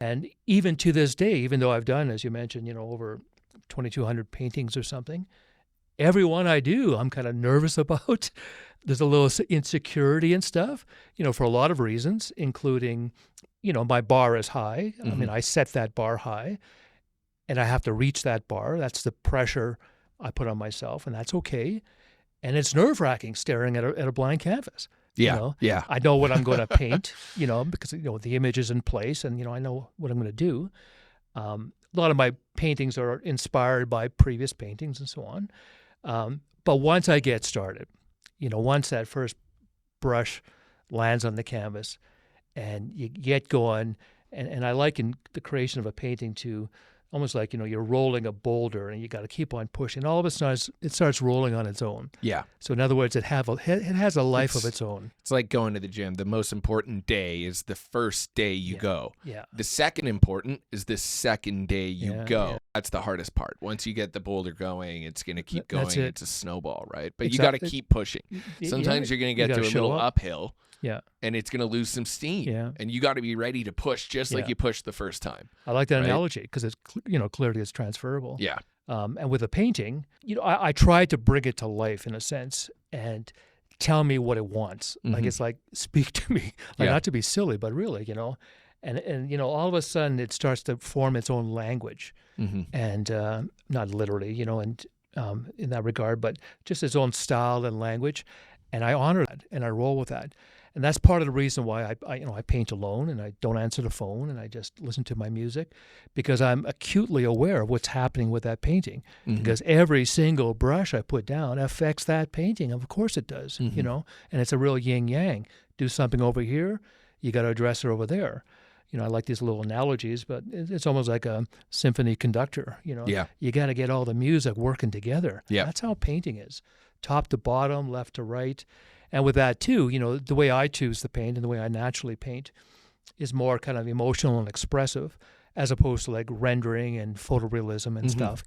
And even to this day, even though I've done, as you mentioned, over 2,200 paintings or something, every one I do, I'm kind of nervous about. There's a little insecurity and stuff, for a lot of reasons, including, my bar is high. I mean, I set that bar high, and I have to reach that bar. That's the pressure I put on myself, and that's okay. And it's nerve-wracking staring at a blank canvas. Yeah, yeah. I know what I'm going to paint, because the image is in place, and I know what I'm going to do. A lot of my paintings are inspired by previous paintings and so on. But once I get started, once that first brush lands on the canvas, and you get going, and I liken the creation of a painting to almost like, you're rolling a boulder and you got to keep on pushing. All of a sudden, it starts rolling on its own. Yeah. So in other words, it has a life of its own. It's like going to the gym. The most important day is the first day you go. Yeah. The second important is the second day you go. Yeah. That's the hardest part. Once you get the boulder going, it's going to keep going. That's it. It's a snowball, right? But Exactly. you got to keep pushing. Sometimes you're going to get to a little uphill. Yeah. And it's going to lose some steam. Yeah. And you got to be ready to push just like you pushed the first time. I like that right? analogy because it's, clearly it's transferable. Yeah. And with a painting, I try to bring it to life in a sense and tell me what it wants. Like, it's like, speak to me, not to be silly, but really, and all of a sudden it starts to form its own language and not literally, and in that regard, but just its own style and language. And I honor that and I roll with that. And that's part of the reason why I paint alone and I don't answer the phone and I just listen to my music, because I'm acutely aware of what's happening with that painting. Because every single brush I put down affects that painting. Of course it does, and it's a real yin yang. Do something over here, you got to address it over there. I like these little analogies, but it's almost like a symphony conductor. Yeah. You got to get all the music working together. Yeah. That's how painting is, top to bottom, left to right. And with that too, the way I choose to paint and the way I naturally paint is more kind of emotional and expressive, as opposed to like rendering and photorealism and stuff.